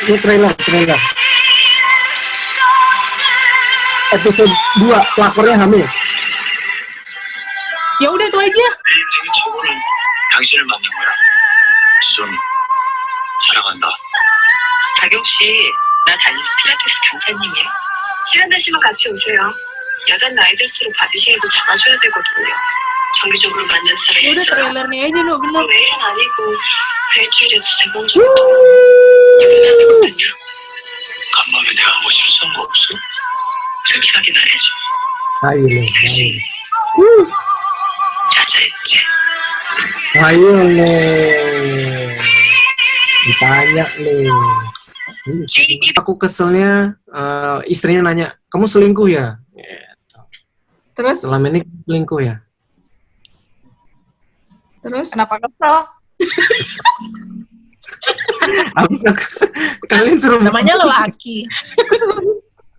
Ini trailer. Episode 2, pelakornya hamil. Ya udah itu aja. 당신을 만난 거야. 좀 사랑한다. 박용 씨, 나 다니는 필라테스 강사님이야. 시간 되시면 같이 오세요. 여자는 나이 들수록 바디 쉐입을 잡아줘야 되거든요. 정기적으로 만난 사람이 Ya udah 있어요. trailernya aja no bener. 매일은 아니고 일주일에 두세 번 정도 유명하거든요. 간밤에 내가 뭐 실수한 거 없어? 솔직하게 말해줘. Ayo. 당신 여자였지? Ayo nih. Ditanya nih. Aku keselnya istrinya nanya, kamu selingkuh ya? Terus Selama ini selingkuh ya? kenapa kesel? Habis kalian suruh Namanya lelaki.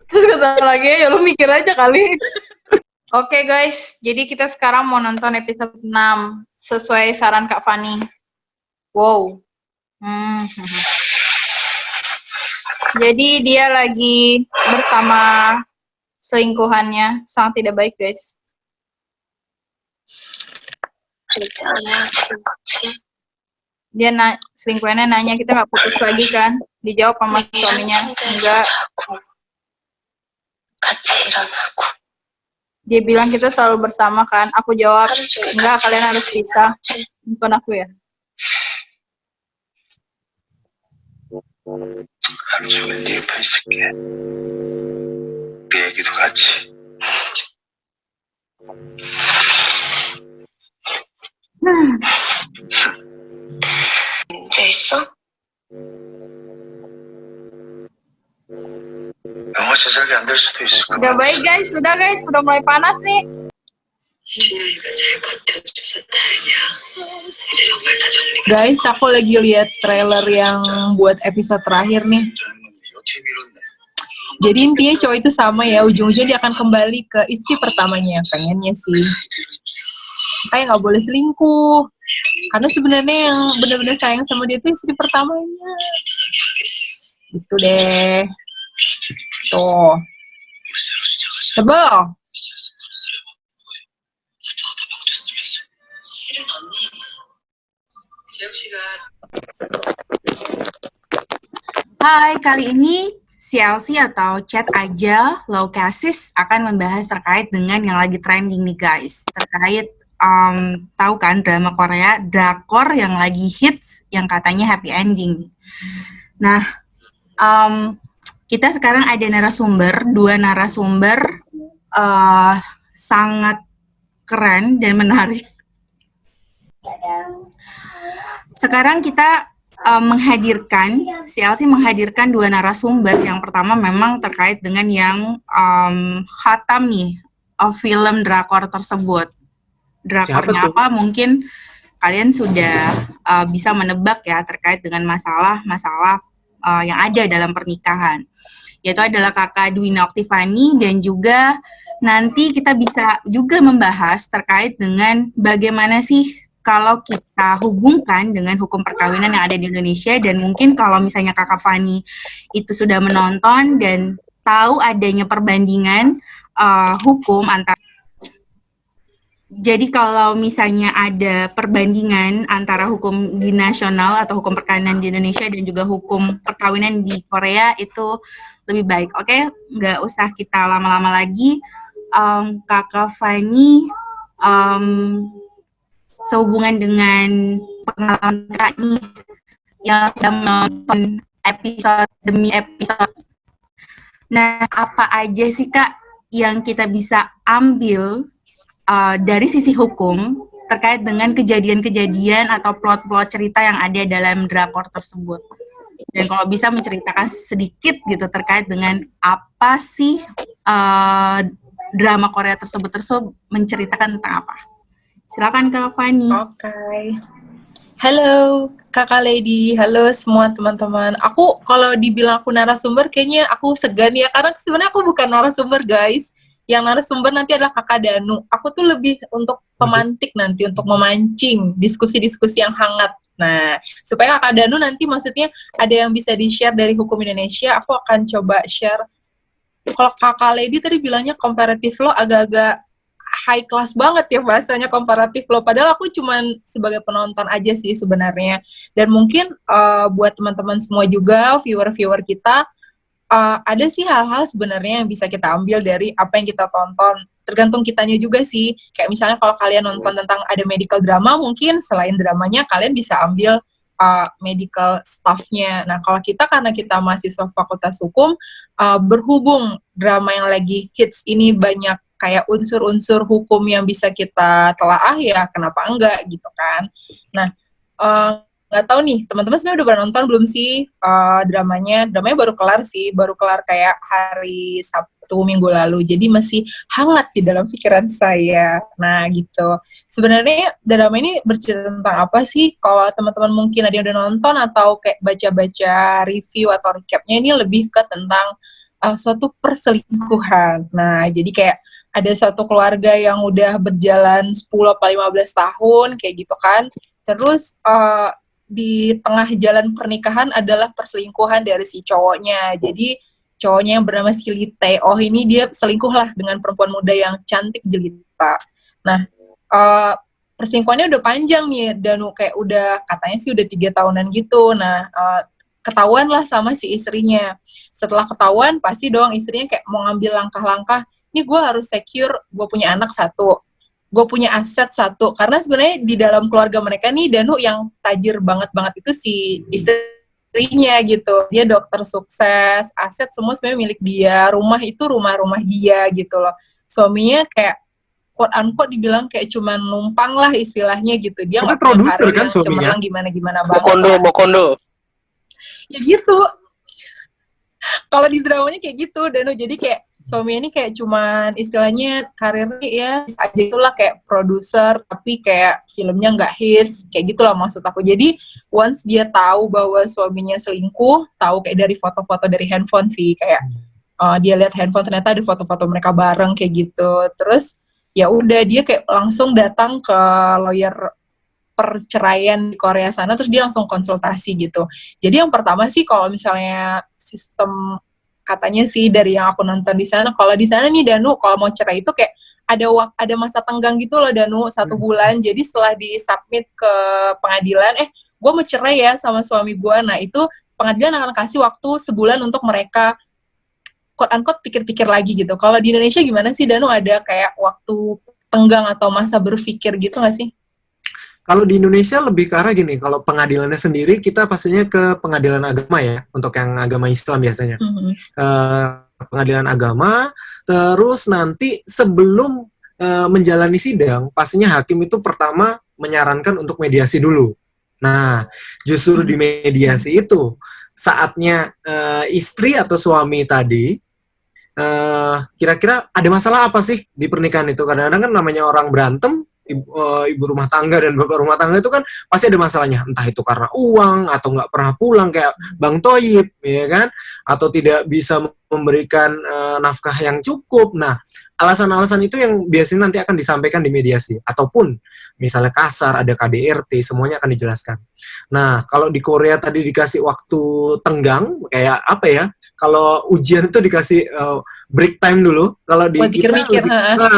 Terus kata lagi, ya lu mikir aja kali. Oke guys, jadi kita sekarang mau nonton episode 6 sesuai saran Kak Fani. Wow. Jadi dia lagi bersama selingkuhannya, sangat tidak baik guys. Dia selingkuhannya nanya, kita nggak putus lagi kan? Dijawab sama suaminya, enggak. Dia bilang kita selalu bersama kan? Aku jawab, enggak, kalian harus pisah. Bukan aku ya. 하루 종일 네 옆에 있을게. 내 얘기도 같이. 문제 있어? 영화 제작이 안 될 수도 있을 거야. Udah baik guys, sudah mulai panas nih. 준영이가 잘 버텨줘서 다행이야. 이제 정말 다 정리가 Guys, aku lagi lihat trailer yang buat episode terakhir nih. 여태 밀었네. Jadi intinya cowok itu sama ya, ujung-ujungnya dia akan kembali ke istri pertamanya, pengennya sih. Kayak nggak boleh selingkuh. Karena sebenarnya yang benar-benar sayang sama dia itu istri pertamanya. Gitu deh. Tuh. Sebel. 실은 언니 재영 씨가 Hai, kali ini CLC atau Chat Aja Low Cases akan membahas terkait dengan yang lagi trending nih guys. Terkait, tahu kan drama Korea, drakor yang lagi hits yang katanya happy ending. Nah, kita sekarang ada dua narasumber sangat keren dan menarik. Sekarang kita CLC menghadirkan dua narasumber. Yang pertama memang terkait dengan yang khatam nih film drakor tersebut. Drakornya apa? Mungkin kalian sudah bisa menebak ya terkait dengan masalah yang ada dalam pernikahan. Yaitu adalah Kakak Dwina Oktivani, dan juga nanti kita bisa juga membahas terkait dengan bagaimana sih kalau kita hubungkan dengan hukum perkawinan yang ada di Indonesia. Dan mungkin kalau misalnya Kakak Fani itu sudah menonton dan tahu adanya perbandingan hukum antara, jadi kalau misalnya ada perbandingan antara hukum di nasional atau hukum perkawinan di Indonesia dan juga hukum perkawinan di Korea, itu lebih baik. Oke, nggak usah kita lama-lama lagi. Kakak Fani, sehubungan dengan pengalaman Kak nih yang sudah menonton episode demi episode. Nah, apa aja sih Kak yang kita bisa ambil dari sisi hukum terkait dengan kejadian-kejadian atau plot-plot cerita yang ada dalam drakor tersebut? Dan kalau bisa menceritakan sedikit gitu terkait dengan apa sih drama Korea tersebut menceritakan tentang apa? Silakan Kak Fani. Oke. Halo Kakak Lady, halo semua teman-teman. Aku kalau dibilang aku narasumber kayaknya aku segan ya, karena sebenarnya aku bukan narasumber guys. Yang narasumber nanti adalah Kakak Danu. Aku tuh lebih untuk pemantik nanti, untuk memancing diskusi-diskusi yang hangat Nah, supaya Kakak Danu nanti maksudnya ada yang bisa di-share dari hukum Indonesia, aku akan coba share. Kalau Kakak Lady tadi bilangnya comparative law agak-agak high class banget ya bahasanya comparative law. Padahal aku cuman sebagai penonton aja sih sebenarnya. Dan mungkin buat teman-teman semua juga, viewer-viewer kita, ada sih hal-hal sebenarnya yang bisa kita ambil dari apa yang kita tonton. Tergantung kitanya juga sih. Kayak misalnya kalau kalian nonton tentang ada medical drama, mungkin selain dramanya kalian bisa ambil medical staff-nya. Nah, kalau kita karena kita mahasiswa Fakultas Hukum, berhubung drama yang lagi hits ini banyak kayak unsur-unsur hukum yang bisa kita telaah, ya kenapa enggak gitu kan. Nah, nggak tahu nih, teman-teman sebenarnya udah pernah nonton belum sih dramanya? Dramanya baru kelar sih, baru kelar kayak hari Sabtu minggu lalu, jadi masih hangat di dalam pikiran saya. Nah gitu, sebenarnya drama ini bercerita tentang apa sih? Kalau teman-teman mungkin ada yang udah nonton atau kayak baca-baca review atau recapnya, ini lebih ke tentang suatu perselingkuhan. Nah, jadi kayak ada suatu keluarga yang udah berjalan 10 atau 15 tahun, kayak gitu kan. Terus di tengah jalan pernikahan adalah perselingkuhan dari si cowoknya. Jadi cowoknya yang bernama Silite, ini dia selingkuh lah dengan perempuan muda yang cantik jelita. Nah, perselingkuhannya udah panjang nih, dan kayak udah katanya sih udah 3 tahunan gitu. Nah, ketahuan lah sama si istrinya. Setelah ketahuan, pasti dong istrinya kayak mau ngambil langkah-langkah, ini gue harus secure, gue punya anak 1, gue punya aset 1, karena sebenarnya di dalam keluarga mereka nih, Danu yang tajir banget itu si istrinya gitu, dia dokter sukses, aset semua sebenarnya milik dia, rumah itu rumah dia gitu loh, suaminya kayak quote unquote dibilang kayak cuman numpang lah istilahnya gitu, dia nggak produser kan suaminya, gimana banget, mau kondo ya gitu. Kalau di dramanya kayak gitu, Danu, jadi kayak suami ini kayak cuman istilahnya karirnya ya aja itulah, kayak produser tapi kayak filmnya nggak hits, kayak gitulah maksud aku. Jadi once dia tahu bahwa suaminya selingkuh, tahu kayak dari foto-foto dari handphone sih, kayak dia lihat handphone ternyata ada foto-foto mereka bareng kayak gitu. Terus ya udah dia kayak langsung datang ke lawyer perceraian di Korea sana, terus dia langsung konsultasi gitu. Jadi yang pertama sih kalau misalnya sistem katanya sih dari yang aku nonton di sana, kalau di sana nih Danu kalau mau cerai itu kayak ada masa tenggang gitu loh Danu, 1 bulan. Jadi setelah disubmit ke pengadilan, gue mau cerai ya sama suami gue. Nah itu pengadilan akan kasih waktu sebulan untuk mereka quote unquote pikir-pikir lagi gitu. Kalau di Indonesia gimana sih Danu, ada kayak waktu tenggang atau masa berpikir gitu nggak sih? Kalau di Indonesia lebih ke arah gini, kalau pengadilannya sendiri kita pastinya ke pengadilan agama ya, untuk yang agama Islam biasanya. Pengadilan agama, terus nanti sebelum menjalani sidang, pastinya hakim itu pertama menyarankan untuk mediasi dulu. Nah, justru di mediasi itu, saatnya istri atau suami tadi, kira-kira ada masalah apa sih di pernikahan itu? Kadang-kadang kan namanya orang berantem, ibu rumah tangga dan bapak rumah tangga itu kan pasti ada masalahnya, entah itu karena uang atau nggak pernah pulang kayak Bang Toyib, ya kan, atau tidak bisa memberikan nafkah yang cukup. Nah, alasan-alasan itu yang biasanya nanti akan disampaikan di mediasi, ataupun misalnya kasar, ada KDRT, semuanya akan dijelaskan. Nah, kalau di Korea tadi dikasih waktu tenggang, kayak apa ya, kalau ujian itu dikasih break time dulu, kalau di kita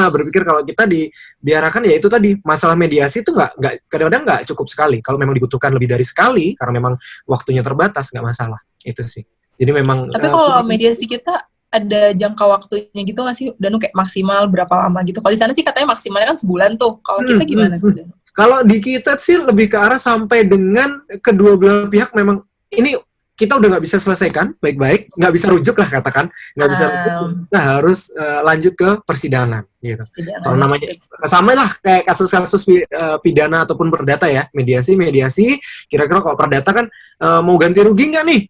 berpikir kalau kita diarahkan ya itu tadi, masalah mediasi itu nggak kadang-kadang nggak cukup sekali, kalau memang dibutuhkan lebih dari sekali, karena memang waktunya terbatas, nggak masalah, itu sih. Jadi memang. Tapi kalau mediasi kita ada jangka waktunya gitu nggak sih, Danu, kayak maksimal berapa lama gitu? Kalau di sana sih katanya maksimalnya kan sebulan tuh. Kalau kita gimana tuh, Danu? Kalau di kita sih lebih ke arah sampai dengan kedua belah pihak memang ini kita udah nggak bisa selesaikan baik-baik, nggak bisa rujuk lah katakan, nggak bisa rujuk, kita harus lanjut ke persidangan gitu. Soal namanya sama lah kayak kasus-kasus pidana ataupun perdata ya, mediasi. Kira-kira kalau perdata kan mau ganti rugi nggak nih?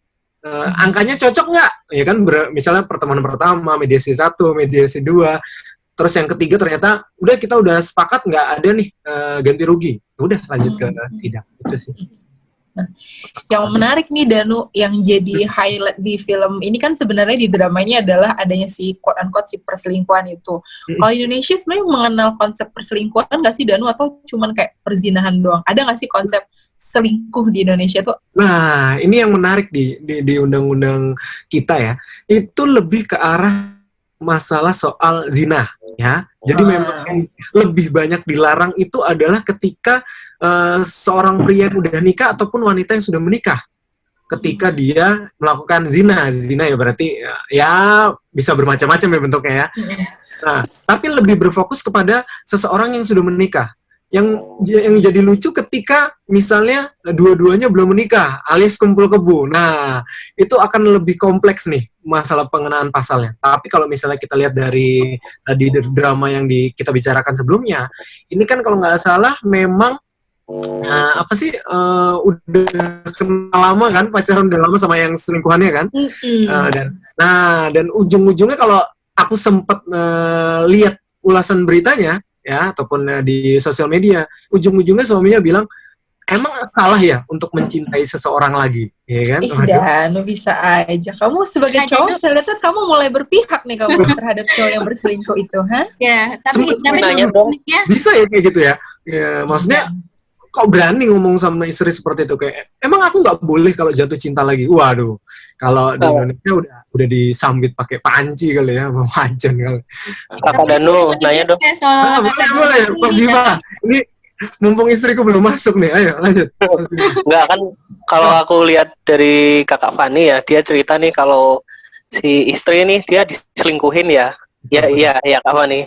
Angkanya cocok nggak? Ya kan, misalnya pertemuan pertama, mediasi 1, mediasi 2, terus yang ketiga ternyata kita udah sepakat nggak ada nih ganti rugi, udah lanjut ke sidang, itu sih. Nah, yang menarik nih Danu, yang jadi highlight di film ini kan sebenarnya di drama ini adalah adanya si quote unquote si perselingkuhan itu. Kalau Indonesia sebenarnya mengenal konsep perselingkuhan nggak sih Danu, atau cuman kayak perzinahan doang? Ada nggak sih konsep selingkuh di Indonesia tuh? Nah, ini yang menarik di undang-undang kita ya. Itu lebih ke arah masalah soal zina ya. Jadi memang yang lebih banyak dilarang itu adalah ketika seorang pria yang udah nikah ataupun wanita yang sudah menikah. Ketika dia melakukan zina ya berarti ya bisa bermacam-macam ya bentuknya ya. Nah, tapi lebih berfokus kepada seseorang yang sudah menikah. Yang jadi lucu ketika misalnya dua-duanya belum menikah, alias kumpul kebo. Nah, itu akan lebih kompleks nih masalah pengenaan pasalnya. Tapi kalau misalnya kita lihat dari tadi drama yang kita bicarakan sebelumnya, ini kan kalau nggak salah memang udah kenal lama kan, pacaran udah lama sama yang selingkuhannya kan. Dan ujung-ujungnya kalau aku sempat lihat ulasan beritanya ya ataupun di sosial media, ujung-ujungnya suaminya bilang emang salah ya untuk mencintai seseorang lagi, ya kan? Dan bisa aja. Kamu sebagai cowok, saya lihat kamu mulai berpihak nih kamu terhadap cowok yang berselingkuh itu, ha? Ya, tapi nanya dong. Bisa ya kayak gitu ya? Ya maksudnya kok berani ngomong sama istri seperti itu, kayak emang aku nggak boleh kalau jatuh cinta lagi? Waduh, kalau di Indonesia udah disambit pakai panci kali ya, mau wajan kali. Kakak Danu nanya dong. Boleh, Mas Diva. Ini mumpung istriku belum masuk nih, ayo lanjut. Enggak kan, kalau aku lihat dari Kakak Fani ya, dia cerita nih kalau si istri nih dia diselingkuhin ya. Ya Kak Fani.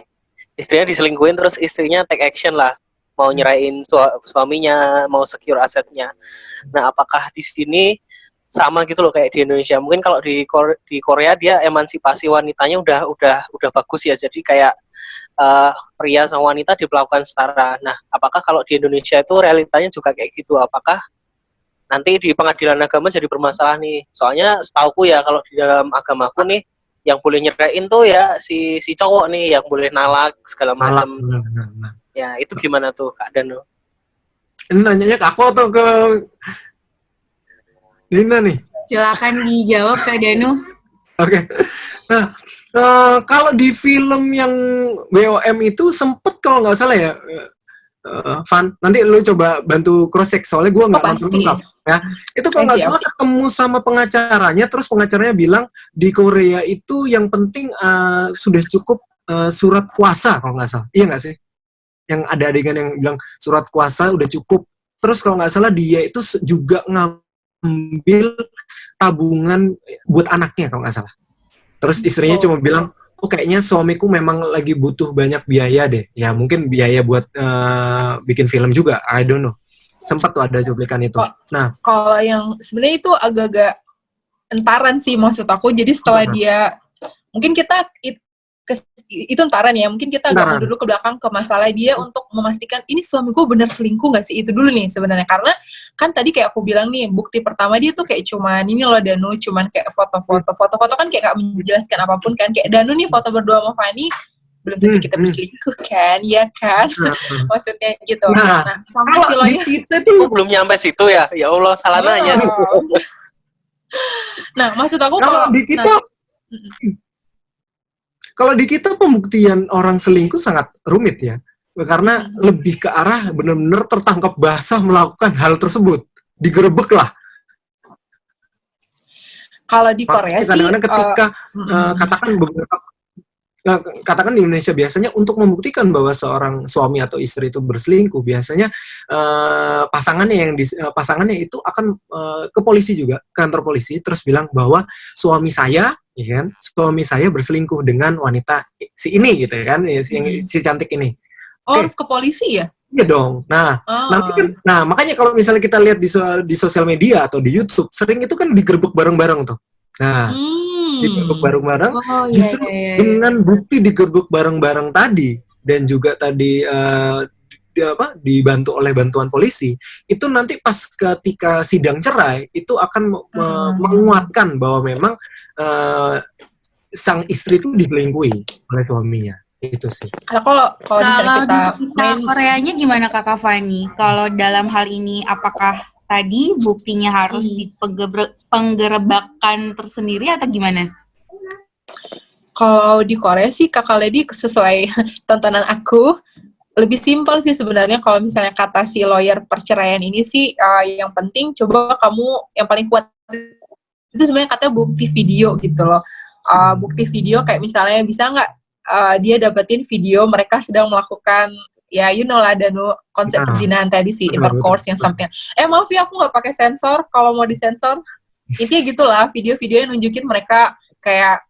Istrinya diselingkuhin terus istrinya take action lah. Mau nyerahin suaminya, mau secure asetnya. Nah, apakah di sini sama gitu loh kayak di Indonesia? Mungkin kalau di Korea dia emansipasi wanitanya udah bagus ya. Jadi kayak pria sama wanita diperlakukan setara. Nah, apakah kalau di Indonesia itu realitanya juga kayak gitu? Apakah nanti di pengadilan agama jadi bermasalah nih? Soalnya setauku ya kalau di dalam agamaku nih yang boleh nyerahin tuh ya si cowok nih yang boleh nalak segala macam. Ya, itu gimana tuh Kak Danu? Ini nanyanya ke aku atau ke Lina nih? Silakan dijawab Kak Danu. Oke. Nah, kalau di film yang BOM itu sempet kalau nggak salah ya, Van, nanti lu coba bantu cross check soalnya gue nggak nonton lengkap ya. Itu kalau nggak salah ketemu sama pengacaranya, terus pengacaranya bilang di Korea itu yang penting sudah cukup surat kuasa kalau nggak salah. Iya nggak sih? Yang ada adegan yang bilang surat kuasa udah cukup. Terus kalau nggak salah dia itu juga ngambil tabungan buat anaknya kalau nggak salah. Terus istrinya cuma bilang, oh kayaknya suamiku memang lagi butuh banyak biaya deh. Ya mungkin biaya buat bikin film juga, I don't know. Sempat tuh ada cuplikan itu. Nah, kalau yang sebenarnya itu agak-agak entaran sih maksud aku. Jadi setelah dia, mungkin kita itu entaran ya, mungkin kita agak mau dulu ke belakang ke masalah dia untuk memastikan ini suami gue benar selingkuh gak sih, itu dulu nih sebenarnya. Karena kan tadi kayak aku bilang nih, bukti pertama dia tuh kayak cuman ini loh Danu, cuman kayak foto-foto kan kayak gak menjelaskan apapun kan, kayak Danu nih foto berdua sama Fani belum tentu kita berselingkuh kan, ya kan? Maksudnya gitu. Nah sama si lo kita tuh belum nyampe situ ya Allah salah nanya. Nah maksud aku kalau di kita kalau di kita pembuktian orang selingkuh sangat rumit ya, karena lebih ke arah benar-benar tertangkap basah melakukan hal tersebut, digerebek lah. Kalau di Korea sih, kadang-kadang ketika katakan di Indonesia biasanya untuk membuktikan bahwa seorang suami atau istri itu berselingkuh, biasanya pasangannya itu akan ke polisi juga, ke kantor polisi, terus bilang bahwa suami saya, ya kan, suami saya berselingkuh dengan wanita si ini gitu kan, si cantik ini. Harus ke polisi ya? Iya dong. Nah, makanya kalau misalnya kita lihat di sosial media atau di YouTube, sering itu kan digerebek bareng-bareng tuh. Nah, digerebek bareng-bareng, justru dengan bukti digerebek bareng-bareng tadi dan juga tadi dibantu oleh bantuan polisi, itu nanti pas ketika sidang cerai itu akan menguatkan bahwa memang sang istri itu diselingkuhi oleh suaminya. Itu sih. Kalau misalnya kita Koreanya gimana Kakak Fani? Kalau dalam hal ini apakah tadi buktinya harus di penggerebakan tersendiri atau gimana? Kalau di Korea sih Kakak Lady sesuai tontonan aku lebih simpel sih sebenarnya kalau misalnya kata si lawyer perceraian ini sih yang penting coba kamu yang paling kuat itu sebenarnya katanya bukti video gitu loh. Bukti video kayak misalnya bisa nggak dia dapetin video mereka sedang melakukan ya you know lah Danu konsep perzinahan tadi sih intercourse yang something. Maaf ya aku nggak pakai sensor kalau mau disensor. Intinya gitulah video-video yang nunjukin mereka kayak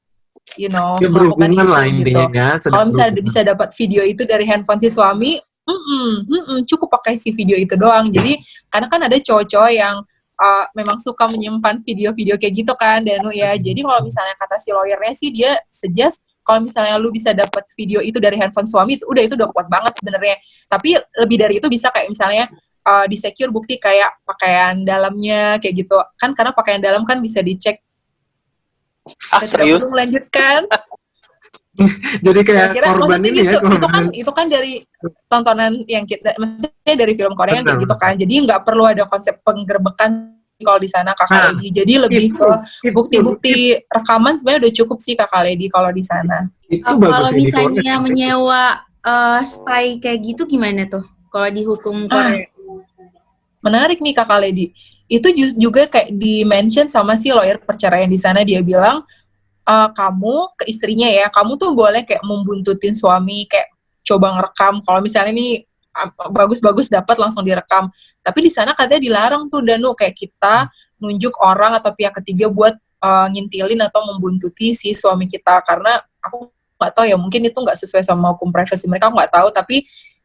you know Ya, melakukan berhubungan itu lah gitu. intinya ya, sedang Kalau misalnya berhubungan. bisa dapat video itu dari handphone si suami, cukup pakai si video itu doang. Jadi karena kan ada cowok-cowok yang memang suka menyimpan video-video kayak gitu kan, Danu ya. Jadi kalau misalnya kata si lawyernya sih dia suggest kalau misalnya lu bisa dapat video itu dari handphone suami, itu udah kuat banget sebenarnya. Tapi lebih dari itu bisa kayak misalnya di-secure bukti kayak pakaian dalamnya kayak gitu. Kan karena pakaian dalam kan bisa dicek. Kita Serius? perlu melanjutkan. Jadi kayak Kira-kira korban maksudnya ini ya, gitu, korban. itu kan dari tontonan yang kita, maksudnya dari film Korea yang kayak Benar. gitu kan. Jadi nggak perlu ada konsep penggerbekan kalau di sana Kakak Lady. Jadi lebih ke bukti-bukti rekaman sebenarnya udah cukup sih Kakak Lady kalau di sana. Itu bagus Kalau sih di Korea. misalnya menyewa spy kayak gitu gimana tuh? Kalau di hukum Korea? Menarik nih Kakak Lady. Itu juga kayak di-mention sama si lawyer perceraian di sana, dia bilang kamu ke istrinya ya, kamu tuh boleh kayak membuntutin suami, kayak coba ngerekam. Kalau misalnya nih bagus-bagus dapat langsung direkam. Tapi di sana katanya dilarang tuh Danu kayak kita nunjuk orang atau pihak ketiga buat ngintilin atau membuntuti si suami kita, karena aku nggak tahu ya, mungkin itu nggak sesuai sama hukum privasi mereka, aku nggak tahu. Tapi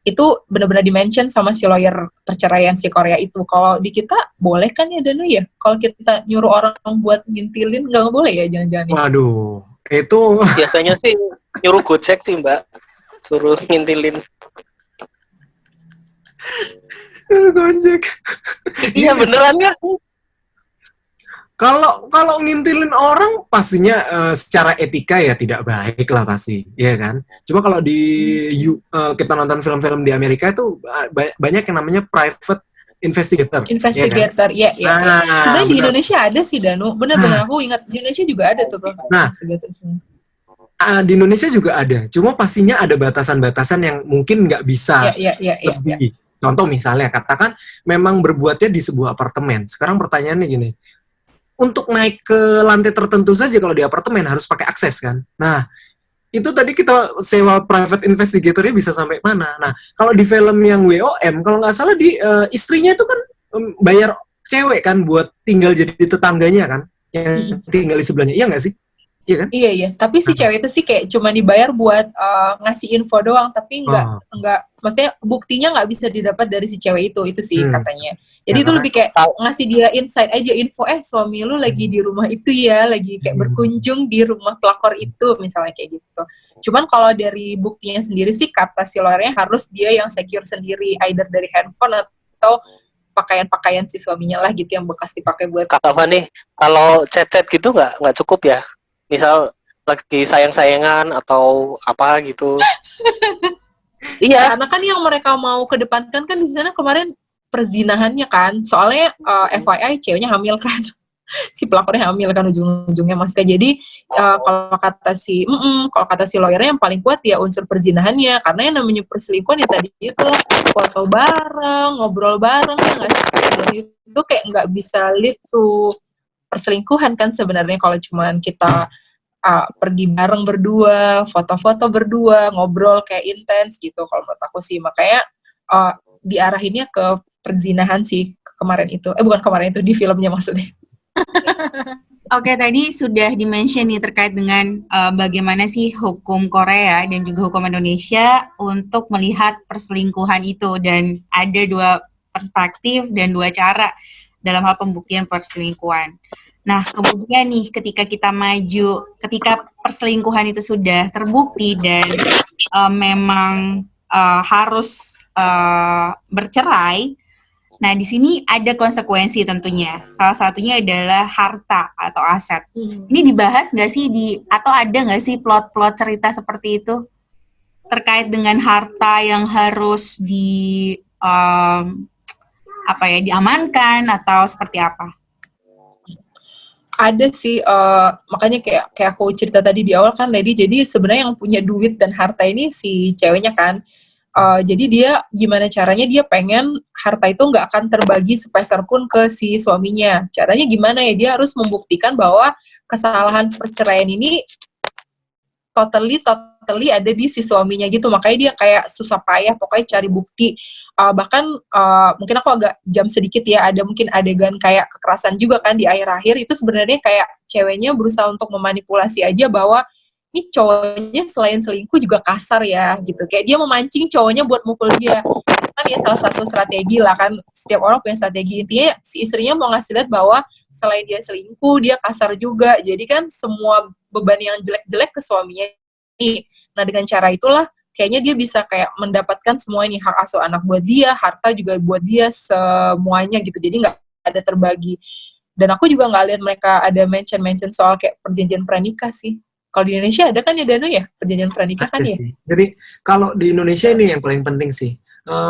itu benar-benar di-mention sama si lawyer perceraian si Korea itu. Kalau di kita boleh kan ya Danu ya? Kalau kita nyuruh orang buat ngintilin nggak boleh ya jangan-jangan? Waduh, itu Biasanya sih nyuruh Gojek sih Mbak, suruh ngintilin. Gojek. Iya beneran nggak? Kalau ngintilin orang pastinya secara etika ya tidak baik lah pasti, ya kan. Cuma kalau kita nonton film-film di Amerika itu banyak yang namanya private investigator. Investigator, ya. Sebenarnya di benar. Indonesia ada sih Danu, benar-benar aku ingat di Indonesia juga ada tuh investigator sebenarnya. Di Indonesia juga ada, cuma pastinya ada batasan-batasan yang mungkin nggak bisa lebih. Contoh misalnya, katakan memang berbuatnya di sebuah apartemen. Sekarang pertanyaannya gini, untuk naik ke lantai tertentu saja kalau di apartemen harus pakai akses kan. Nah, itu tadi kita sewa private investigatornya bisa sampai mana. Nah, kalau di film yang WOM, kalau nggak salah di istrinya itu kan bayar cewek kan buat tinggal jadi tetangganya kan, yang tinggal di sebelahnya, iya nggak sih? Iya kan? Iya. Tapi si cewek itu sih kayak cuma dibayar buat ngasih info doang, tapi nggak, maksudnya buktinya nggak bisa didapat dari si cewek itu sih katanya. Jadi itu lebih kayak ngasih dia insight aja, info suami lu lagi di rumah itu ya, lagi kayak berkunjung di rumah pelakor itu misalnya kayak gitu. Cuman kalau dari buktinya sendiri sih kata si lawyernya harus dia yang secure sendiri, either dari handphone atau pakaian-pakaian si suaminya lah gitu yang bekas dipakai buat. Kakak Fani, kalau chat-chat gitu nggak cukup ya? Misal lagi sayang-sayangan atau apa gitu. Iya. Karena kan yang mereka mau kedepankan kan di sana kemarin perzinahannya kan. Soalnya FYI ceweknya hamil kan. Si pelakornya hamil kan ujung-ujungnya maksudnya. Jadi kalau kata si lawyernya yang paling kuat ya unsur perzinahannya, karena yang namanya perselingkuhan ya tadi itu foto bareng, ngobrol bareng ya nggak sih, itu kayak nggak bisa lead to perselingkuhan kan sebenarnya kalau cuman kita pergi bareng berdua, foto-foto berdua, ngobrol kayak intens gitu kalau menurut aku sih. Makanya diarahinnya ke perzinahan sih kemarin itu. Bukan kemarin itu, di filmnya maksudnya. Oke, tadi sudah di-mention nih terkait dengan bagaimana sih hukum Korea dan juga hukum Indonesia untuk melihat perselingkuhan itu, dan ada dua perspektif dan dua cara dalam hal pembuktian perselingkuhan. Nah, kemudian nih ketika kita maju, ketika perselingkuhan itu sudah terbukti dan memang harus bercerai, nah di sini ada konsekuensi tentunya. Salah satunya adalah harta atau aset. Ini dibahas nggak sih atau ada nggak sih plot-plot cerita seperti itu terkait dengan harta yang harus diamankan atau seperti apa? Ada sih, makanya kayak aku cerita tadi di awal kan, Lady, jadi sebenarnya yang punya duit dan harta ini si ceweknya kan. Jadi dia gimana caranya dia pengen harta itu nggak akan terbagi sepeser pun ke si suaminya. Caranya gimana ya? Dia harus membuktikan bahwa kesalahan perceraian ini totally ada di si suaminya gitu. Makanya dia kayak susah payah pokoknya cari bukti. Bahkan mungkin aku agak jam sedikit ya, ada mungkin adegan kayak kekerasan juga kan di akhir-akhir. Itu sebenarnya kayak ceweknya berusaha untuk memanipulasi aja bahwa ini cowoknya selain selingkuh juga kasar ya gitu. Kayak dia memancing cowoknya buat mukul dia. Kan ya salah satu strategi lah kan. Setiap orang punya strategi. Intinya si istrinya mau ngasih lihat bahwa selain dia selingkuh, dia kasar juga. Jadi kan semua beban yang jelek-jelek ke suaminya ini. Nah dengan cara itulah kayaknya dia bisa kayak mendapatkan semua ini, hak asuh anak buat dia, harta juga buat dia, semuanya gitu. Jadi nggak ada terbagi. Dan aku juga nggak lihat mereka ada mention soal kayak perjanjian pranikah sih. Kalau di Indonesia ada kan ya Danu ya perjanjian pranikah kan ya. Jadi kalau di Indonesia ini yang paling penting sih.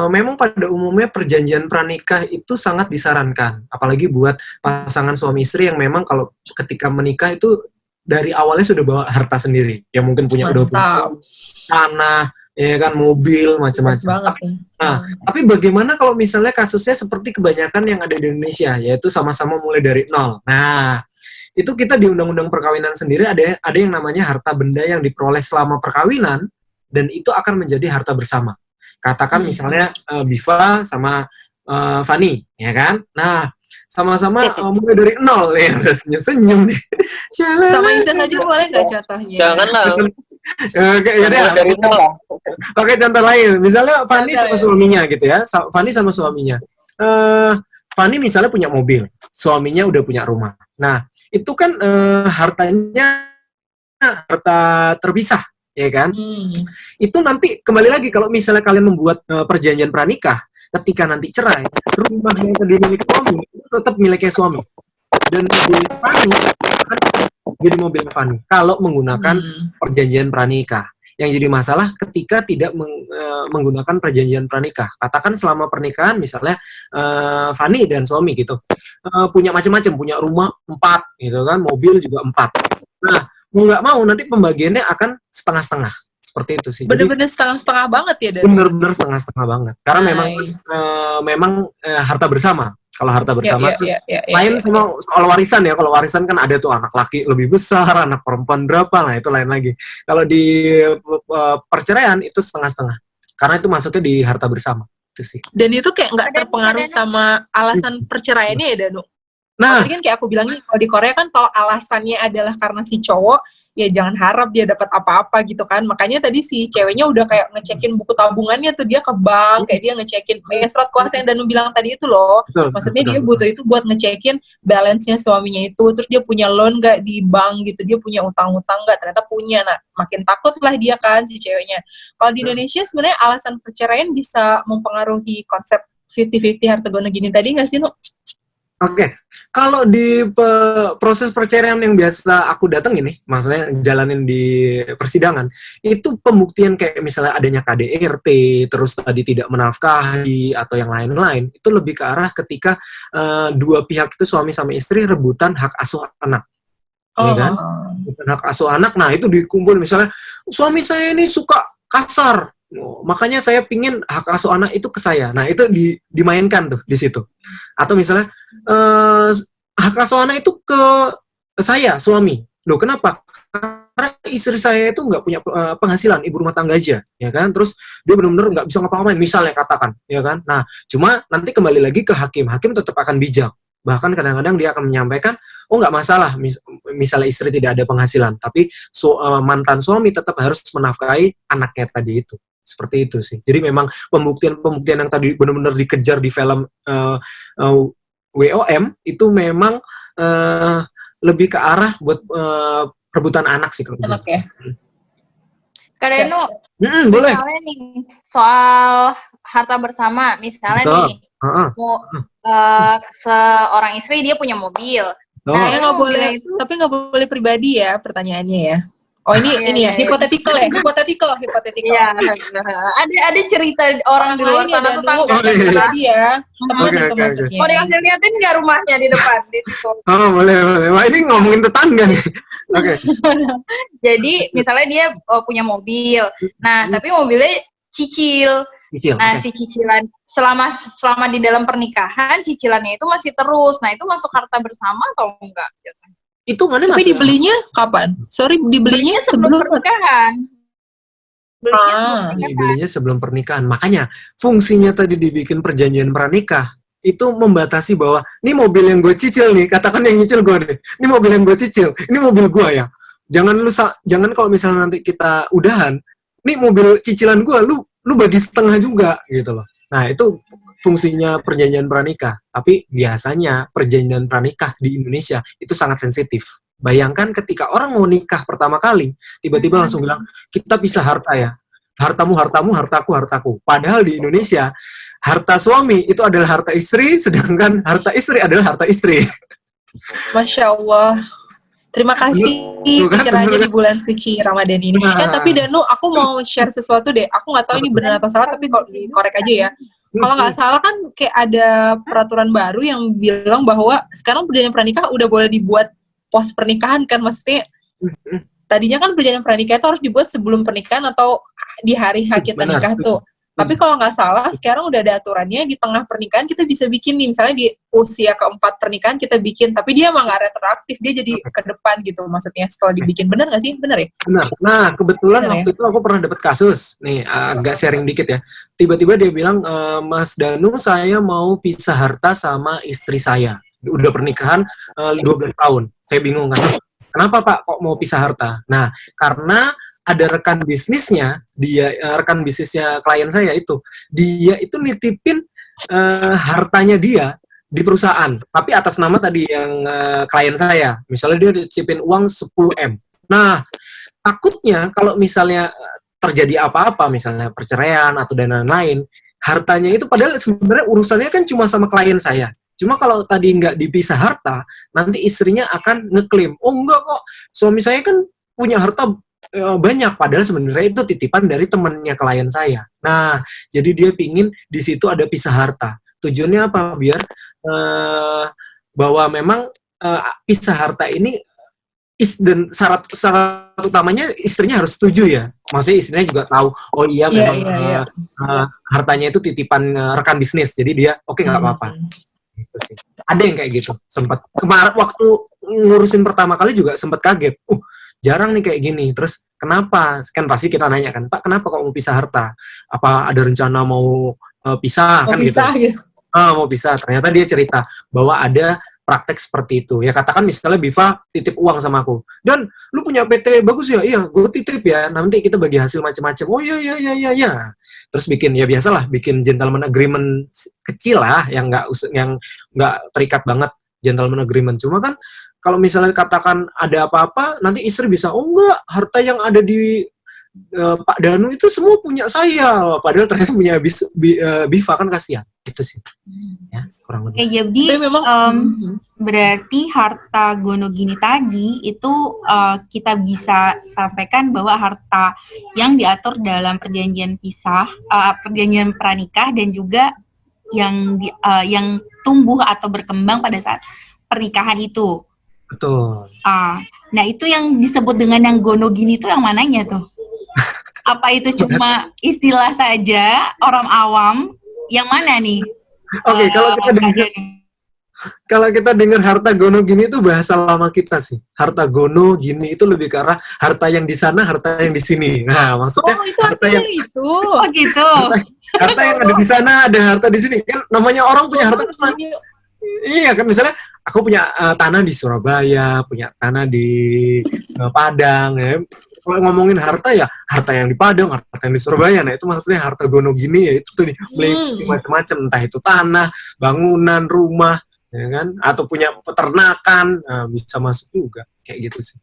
Memang pada umumnya perjanjian pranikah itu sangat disarankan, apalagi buat pasangan suami istri yang memang kalau ketika menikah itu dari awalnya sudah bawa harta sendiri, yang mungkin punya udah punya tanah, ya kan, mobil, macam-macam. Nah, tapi bagaimana kalau misalnya kasusnya seperti kebanyakan yang ada di Indonesia, yaitu sama-sama mulai dari nol. Nah, itu kita di undang-undang perkawinan sendiri ada yang namanya harta benda yang diperoleh selama perkawinan dan itu akan menjadi harta bersama. Katakan misalnya Biva sama Fani, ya kan? Nah, sama-sama mulai dari nol ya, udah senyum-senyum nih. Sama Isa saja boleh nggak contohnya? Janganlah. Oke, ya dari nol. Pakai contoh lain. Misalnya Fani sama suaminya gitu ya. Fani sama suaminya. Fani misalnya punya mobil, suaminya udah punya rumah. Nah, itu kan hartanya harta terpisah, ya kan? Itu nanti kembali lagi kalau misalnya kalian membuat perjanjian pranikah, ketika nanti cerai, rumah yang tadi milik suami itu tetap miliknya suami. Dan mobil Fani akan jadi mobil Fani kalau menggunakan perjanjian pranikah. Yang jadi masalah ketika tidak menggunakan perjanjian pranikah. Katakan selama pernikahan misalnya Fani dan suami gitu punya macam-macam, punya rumah 4 gitu kan, mobil juga 4. Nah, mau nggak mau nanti pembagiannya akan setengah-setengah. Seperti itu sih. Bener-bener setengah-setengah banget ya, Dan? Bener-bener setengah-setengah banget. Karena memang harta bersama. Kalau harta bersama lain sama kalau warisan ya. Kalau warisan kan ada tuh anak laki lebih besar, anak perempuan berapa, nah itu lain lagi. Kalau di perceraian itu setengah-setengah. Karena itu masuknya di harta bersama. Itu sih. Dan itu kayak nggak terpengaruh sama alasan perceraiannya ya, Danu? Nah, tadi kan kayak aku bilang nih, kalau di Korea kan kalau alasannya adalah karena si cowok, ya jangan harap dia dapat apa-apa gitu kan. Makanya tadi si ceweknya udah kayak ngecekin buku tabungannya tuh, dia ke bank, kayak dia ngecekin surat kuasa yang Danu bilang tadi itu loh. Maksudnya dia butuh itu buat ngecekin balance-nya suaminya itu, terus dia punya loan gak di bank gitu, dia punya utang-utang gak, ternyata punya. Nah, makin takut lah dia kan si ceweknya. Kalau di Indonesia sebenarnya alasan perceraian bisa mempengaruhi konsep 50-50 harta gono gini tadi gak sih, Nu? Oke, kalau di proses perceraian yang biasa aku datengin nih, maksudnya jalanin di persidangan, itu pembuktian kayak misalnya adanya KDRT, terus tadi tidak menafkahi, atau yang lain-lain, itu lebih ke arah ketika dua pihak itu suami sama istri rebutan hak asuh anak. Ya kan? Rebutan hak asuh anak, nah itu dikumpul misalnya, suami saya ini suka kasar, makanya saya pingin hak asuh anak itu ke saya. Nah itu dimainkan tuh di situ. Atau misalnya hak asuh anak itu ke saya suami. Loh kenapa? Karena istri saya itu nggak punya penghasilan, ibu rumah tangga aja, ya kan? Terus dia benar-benar nggak bisa ngapa-ngapain, misalnya katakan, ya kan? Nah cuma nanti kembali lagi ke hakim tetap akan bijak. Bahkan kadang-kadang dia akan menyampaikan, oh nggak masalah, misalnya istri tidak ada penghasilan, tapi mantan suami tetap harus menafkahi anaknya tadi itu. Seperti itu sih. Jadi memang pembuktian yang tadi benar-benar dikejar di film WOM itu memang lebih ke arah buat rebutan anak sih kalau anak ya. Karena boleh. Misalnya nih soal harta bersama, misalnya nih mau seorang istri dia punya mobil. Nah, nggak boleh itu, tapi nggak boleh pribadi ya pertanyaannya ya. Oh ini ya, hipotetikal ya, hipotetikal. Iya, ada cerita orang di luar sana tuh pribadi ya, teman itu maksudnya. Mau dikasih liatin nggak rumahnya di depan di situ? Oh boleh. Wah ini ngomongin tetangga nih. Oke. Jadi misalnya dia punya mobil, nah tapi mobilnya cicil. Cicil. Nah, Oke. si cicilan selama di dalam pernikahan cicilannya itu masih terus. Nah, itu masuk harta bersama atau enggak? Itu mana Tapi masuk? dibelinya kapan? Sorry, dibelinya sebelum pernikahan. Belinya sebelum pernikahan. Makanya fungsinya tadi dibikin perjanjian pranikah itu membatasi bahwa ini mobil yang gue cicil nih, katakan yang nyicil gue nih. Ini mobil yang gue cicil, ini mobil gue ya. Jangan kalau misalnya nanti kita udahan, ini mobil cicilan gue, lu bagi setengah juga gitu loh. Nah, itu fungsinya perjanjian pranikah. Tapi biasanya perjanjian pranikah di Indonesia itu sangat sensitif. Bayangkan ketika orang mau nikah pertama kali, tiba-tiba langsung bilang, kita pisah harta ya. Hartamu, hartaku. Padahal di Indonesia, harta suami itu adalah harta istri, sedangkan harta istri adalah harta istri. Masya Allah. Terima kasih pencerahannya di bulan suci Ramadan ini. Tapi Danu, aku mau share sesuatu deh. Aku nggak tahu ini benar atau salah, tapi kalau dikorek aja ya. Kalau nggak salah kan kayak ada peraturan baru yang bilang bahwa sekarang perjanjian pranikah udah boleh dibuat pos pernikahan kan, maksudnya tadinya kan perjanjian pranikah itu harus dibuat sebelum pernikahan atau di hari kita nikah tuh. Tapi kalau nggak salah sekarang udah ada aturannya, di tengah pernikahan kita bisa bikin nih, misalnya di usia keempat pernikahan kita bikin, tapi dia emang nggak retroaktif, dia jadi ke depan gitu, maksudnya setelah dibikin. Bener nggak sih? Bener ya? Benar. Nah, kebetulan Bener waktu itu aku pernah dapat kasus nih, agak sharing dikit ya. Tiba-tiba dia bilang, Mas Danu, saya mau pisah harta sama istri saya. Udah pernikahan 12 tahun. Saya bingung kan, kenapa Pak kok mau pisah harta? Nah, karena ada rekan bisnisnya, rekan bisnisnya klien saya itu, dia itu nitipin hartanya dia di perusahaan, tapi atas nama tadi yang klien saya. Misalnya dia nitipin uang 10M. Nah, takutnya kalau misalnya terjadi apa-apa, misalnya perceraian atau dan lain-lain, hartanya itu padahal sebenarnya urusannya kan cuma sama klien saya. Cuma kalau tadi nggak dipisah harta, nanti istrinya akan ngeklaim, oh enggak kok, suami saya kan punya harta banyak, padahal sebenarnya itu titipan dari temannya klien saya. Nah, jadi dia pingin di situ ada pisah harta. Tujuannya apa? Biar bahwa memang pisah harta ini dan syarat utamanya istrinya harus setuju ya. Maksudnya istrinya juga tahu, oh iya memang hartanya itu titipan rekan bisnis. Jadi dia oke, nggak apa-apa. Gitu sih. Ada yang kayak gitu. Sempat kemarin waktu ngurusin pertama kali juga sempat kaget. Jarang nih kayak gini. Terus kenapa? Kan pasti kita nanya kan, Pak, kenapa kok mau pisah harta? Apa ada rencana mau pisah kan gitu? Mau pisah. Ternyata dia cerita bahwa ada praktek seperti itu. Ya katakan misalnya Biva titip uang sama aku. Dan lu punya PT bagus ya? Iya, gue titip ya. Nanti kita bagi hasil macam-macam. Oh iya. Terus bikin ya biasalah, bikin gentleman agreement kecil lah, yang nggak terikat banget, gentleman agreement. Cuma kan kalau misalnya katakan ada apa-apa, nanti istri bisa, oh enggak, harta yang ada di Pak Danu itu semua punya saya. Padahal ternyata punya Biva, kan kasihan. Itu sih. Ya, kurang lebih. Jadi memang berarti harta gonogini tadi itu kita bisa sampaikan bahwa harta yang diatur dalam perjanjian perjanjian pranikah, dan juga yang tumbuh atau berkembang pada saat pernikahan itu. Betul. Nah itu yang disebut dengan yang gonogini itu yang mananya tuh? Apa itu cuma istilah saja orang awam? Yang mana nih? Oke, kalau kita dengar harta gono gini itu bahasa lama kita sih. Harta gono gini itu lebih ke arah harta yang di sana, harta yang di sini. Nah, maksudnya itu harta yang itu. Oh gitu. Harta yang ada di sana, ada harta di sini. Kan namanya orang punya harta kan. Iya kan, misalnya aku punya tanah di Surabaya, punya tanah di Padang ya. Kalau ngomongin harta ya harta yang di Padang, harta yang di Surabaya. Nah itu maksudnya harta gono gini ya, itu tuh beli macam-macam, entah itu tanah, bangunan, rumah, ya kan, atau punya peternakan, bisa masuk juga kayak gitu sih.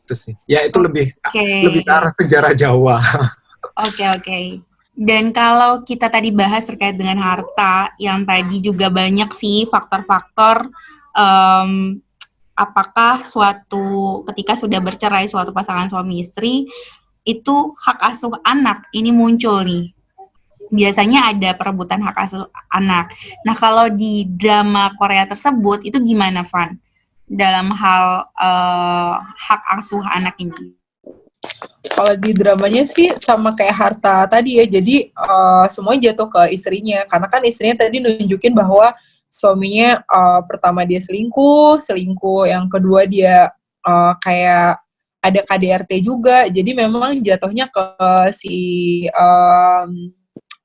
Itu sih. Ya itu lebih ke arah sejarah Jawa. Oke. Dan kalau kita tadi bahas terkait dengan harta, yang tadi juga banyak sih faktor-faktor apakah ketika sudah bercerai suatu pasangan suami istri, itu hak asuh anak ini muncul nih. Biasanya ada perebutan hak asuh anak. Nah kalau di drama Korea tersebut, itu gimana, Van? Dalam hal hak asuh anak ini? Kalau di dramanya sih sama kayak Harta tadi ya, jadi semuanya jatuh ke istrinya, karena kan istrinya tadi nunjukin bahwa suaminya pertama dia selingkuh, yang kedua dia kayak ada KDRT juga, jadi memang jatuhnya si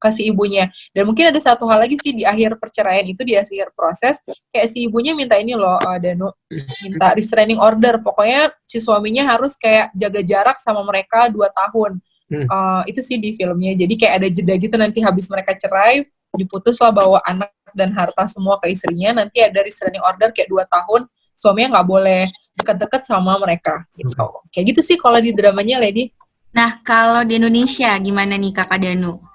ke si ibunya. Dan mungkin ada satu hal lagi sih di akhir perceraian itu, di akhir proses, kayak si ibunya minta ini loh, Danu, minta restraining order. Pokoknya si suaminya harus kayak jaga jarak sama mereka 2 tahun. Itu sih di filmnya. Jadi kayak ada jeda gitu, nanti habis mereka cerai, diputus lah bawa anak dan harta semua ke istrinya, nanti ada restraining order kayak 2 tahun, suaminya nggak boleh deket-deket sama mereka. Gitu. Kayak gitu sih kalau di dramanya, Lady. Nah, kalau di Indonesia gimana nih Kakak Danu?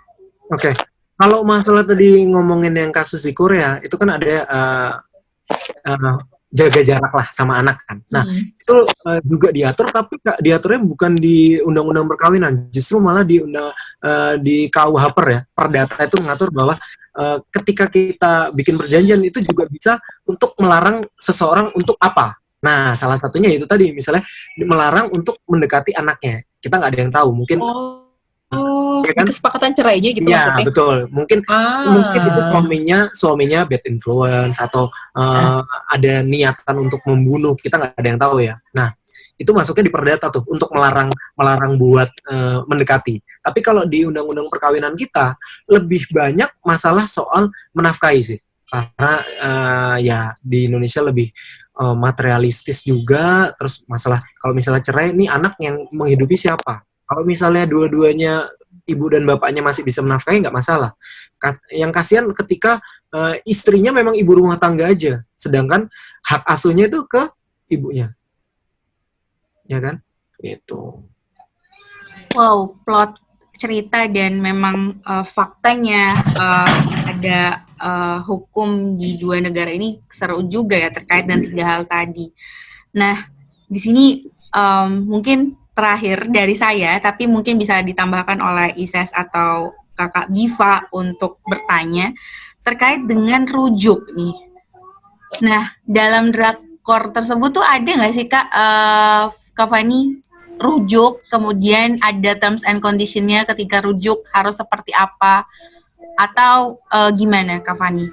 Oke. Kalau masalah tadi ngomongin yang kasus di Korea, itu kan ada jaga jarak lah sama anak kan. Nah, itu juga diatur, tapi diaturnya bukan di undang-undang perkawinan, justru malah di KUH Perdata itu mengatur bahwa ketika kita bikin perjanjian itu juga bisa untuk melarang seseorang untuk apa. Nah, salah satunya itu tadi, misalnya melarang untuk mendekati anaknya. Kita nggak ada yang tahu, mungkin ya kan? Kesepakatan cerainya gitu maksudnya. Iya, betul. Mungkin itu suaminya bad influence atau ada niatan untuk membunuh, kita nggak ada yang tahu ya. Nah, itu masuknya di perdata tuh untuk melarang buat mendekati. Tapi kalau di undang-undang perkawinan kita lebih banyak masalah soal menafkahi sih. Karena ya di Indonesia lebih materialistis juga. Terus masalah kalau misalnya cerai, nih anak yang menghidupi siapa? Kalau misalnya dua-duanya ibu dan bapaknya masih bisa menafkahi, nggak masalah. Yang kasihan ketika istrinya memang ibu rumah tangga aja, sedangkan hak asuhnya itu ke ibunya, ya kan? Itu. Wow, plot cerita dan memang faktanya ada hukum di 2 negara ini seru juga ya terkait dengan 3 hal tadi. Nah, di sini mungkin terakhir dari saya, tapi mungkin bisa ditambahkan oleh Ises atau Kakak Giva untuk bertanya terkait dengan rujuk nih. Nah, dalam drakor tersebut tuh ada nggak sih Kak Fani, rujuk, kemudian ada terms and condition-nya ketika rujuk harus seperti apa, atau gimana Kak Fani?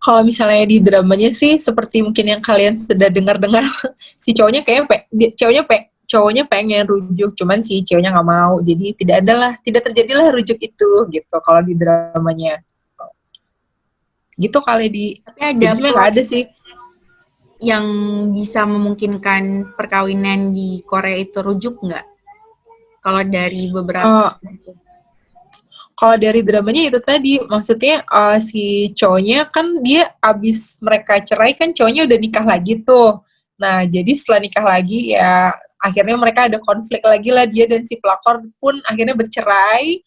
Kalau misalnya di dramanya sih seperti mungkin yang kalian sudah dengar-dengar, si cowoknya cowoknya pengen rujuk, cuman si cowoknya nggak mau, jadi tidak terjadilah rujuk itu gitu kalau di dramanya. Gitu kali tapi ada nggak ada sih yang bisa memungkinkan perkawinan di Korea itu rujuk nggak? Kalau dari beberapa kalau dari dramanya itu tadi, maksudnya si cowoknya kan dia abis mereka cerai kan cowoknya udah nikah lagi tuh. Nah, jadi setelah nikah lagi ya akhirnya mereka ada konflik lagi lah, dia dan si pelakor pun akhirnya bercerai.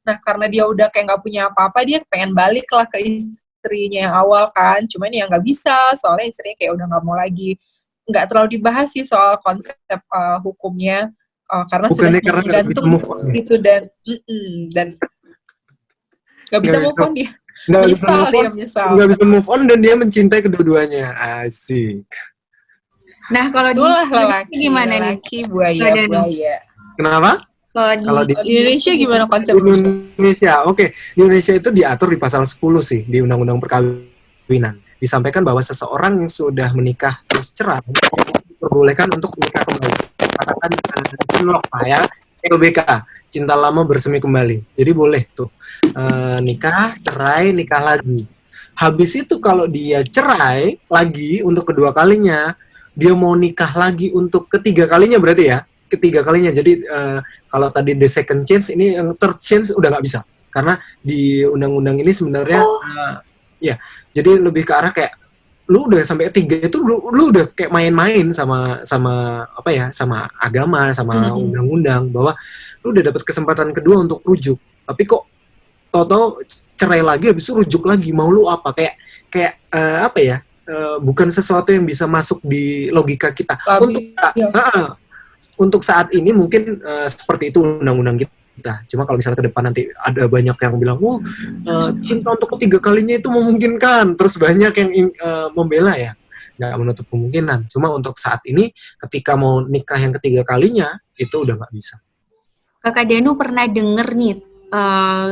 Nah, karena dia udah kayak nggak punya apa-apa, dia pengen balik lah ke istrinya yang awal kan. Cuman ya nggak bisa, soalnya istrinya kayak udah nggak mau lagi. Nggak terlalu dibahas sih soal konsep hukumnya, karena bukannya sudah menggantung gitu dan Gak bisa move on dia. Nggak bisa move on dan dia mencintai kedua-duanya. Asik. Nah, kalau lelaki gimana nih? Buaya. Kenapa? Kalau di Indonesia gimana konsepnya? Di Indonesia, oke. Di Indonesia itu diatur di pasal 10 sih, di Undang-Undang Perkawinan. Disampaikan bahwa seseorang yang sudah menikah terus cerai, diperbolehkan untuk menikah kembali. Katakan ya, LBK, cinta lama bersemi kembali. Jadi boleh tuh nikah, cerai, nikah lagi. Habis itu kalau dia cerai lagi untuk kedua kalinya, dia mau nikah lagi untuk ketiga kalinya berarti ya, ketiga kalinya. Jadi kalau tadi the second chance, ini yang third chance udah nggak bisa. Karena di undang-undang ini sebenarnya ya, jadi lebih ke arah kayak lu udah sampai 3 itu lu udah kayak main-main sama apa ya, sama agama, sama undang-undang, bahwa lu udah dapat kesempatan kedua untuk rujuk, tapi kok tau-tau cerai lagi habis itu rujuk lagi, mau lu apa, kayak apa ya, bukan sesuatu yang bisa masuk di logika kita. Untuk saat ini mungkin seperti itu undang-undang kita. Cuma kalau misalnya ke depan nanti ada banyak yang bilang, cinta untuk ketiga kalinya itu memungkinkan, terus banyak yang membela ya. nggak menutup kemungkinan. Cuma untuk saat ini, ketika mau nikah yang ketiga kalinya, itu udah nggak bisa. Kakak Danu pernah denger nih,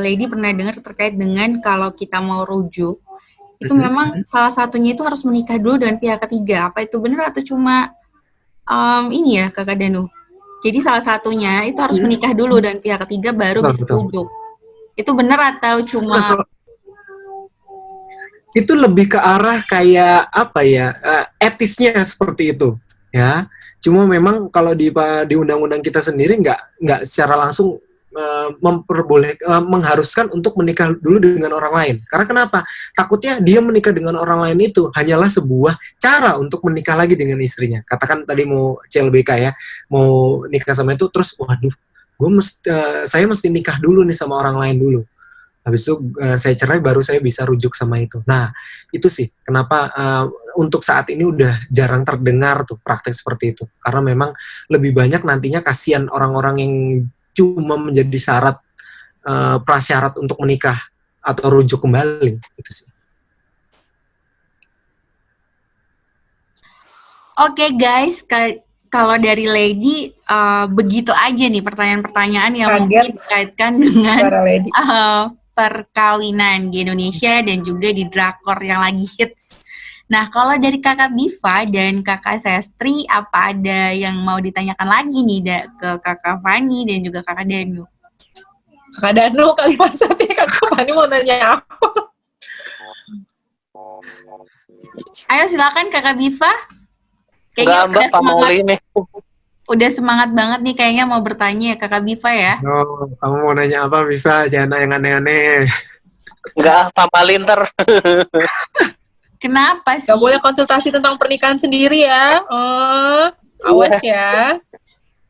Lady pernah dengar terkait dengan kalau kita mau rujuk, itu memang salah satunya itu harus menikah dulu dengan pihak ketiga. Apa itu benar atau cuma ini ya Kakak Danu? Jadi salah satunya itu harus menikah dulu dan pihak ketiga baru bisa rujuk. Itu benar atau cuma? Itu lebih ke arah kayak apa ya, etisnya seperti itu ya. Cuma memang kalau di undang-undang kita sendiri nggak secara langsung mengharuskan untuk menikah dulu dengan orang lain. Karena kenapa? Takutnya dia menikah dengan orang lain itu hanyalah sebuah cara untuk menikah lagi dengan istrinya. Katakan tadi mau CLBK ya, mau nikah sama itu, terus waduh, saya mesti nikah dulu nih sama orang lain dulu. Habis itu saya cerai baru saya bisa rujuk sama itu. Nah, itu sih kenapa untuk saat ini udah jarang terdengar tuh praktek seperti itu. Karena memang lebih banyak nantinya kasihan orang-orang yang cuma menjadi syarat prasyarat untuk menikah atau rujuk kembali gitu sih. Oke guys, kalau dari Lady begitu aja nih pertanyaan-pertanyaan yang mungkin dikaitkan dengan perkawinan di Indonesia dan juga di drakor yang lagi hits. Nah, kalau dari Kakak Biva dan Kakak Sestri, apa ada yang mau ditanyakan lagi nih ke Kakak Fani dan juga Kakak Danu? Kakak Danu kali maksudnya, Kakak Fani mau nanya apa? Ayo silakan Kakak Biva. Enggak, Mbak, Pak Mauli nih. Udah semangat banget nih kayaknya mau bertanya ya Kakak Biva ya. No, kamu mau nanya apa Biva? Jangan yang aneh-aneh. Enggak, Pak Mauli ntar. Kenapa sih? Gak boleh konsultasi tentang pernikahan sendiri ya. Awas ya.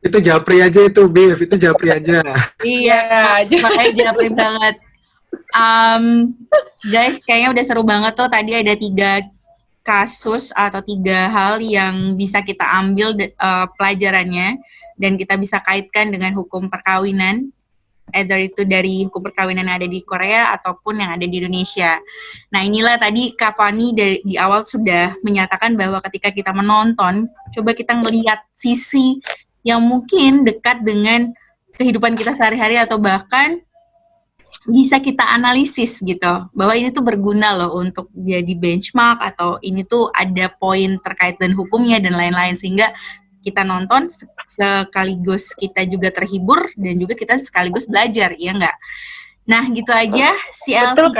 Itu japri aja itu, Biv. Itu japri aja. Iya, makanya japri banget. Guys, kayaknya udah seru banget tuh. Tadi ada 3 kasus atau 3 hal yang bisa kita ambil pelajarannya dan kita bisa kaitkan dengan hukum perkawinan, either itu dari hukum perkawinan yang ada di Korea ataupun yang ada di Indonesia. Nah, inilah tadi Kak Fani di awal sudah menyatakan bahwa ketika kita menonton, coba kita melihat sisi yang mungkin dekat dengan kehidupan kita sehari-hari atau bahkan bisa kita analisis gitu, bahwa ini tuh berguna loh untuk jadi benchmark atau ini tuh ada poin terkait dengan hukumnya dan lain-lain, sehingga kita nonton sekaligus kita juga terhibur dan juga kita sekaligus belajar, ya enggak? Nah, gitu aja CLC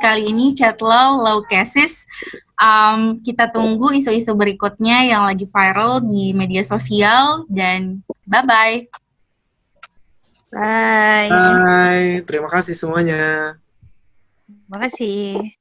kali ini Chat Low Cases. Kita tunggu isu-isu berikutnya yang lagi viral di media sosial dan bye-bye. Bye. Bye. Terima kasih semuanya. Terima kasih.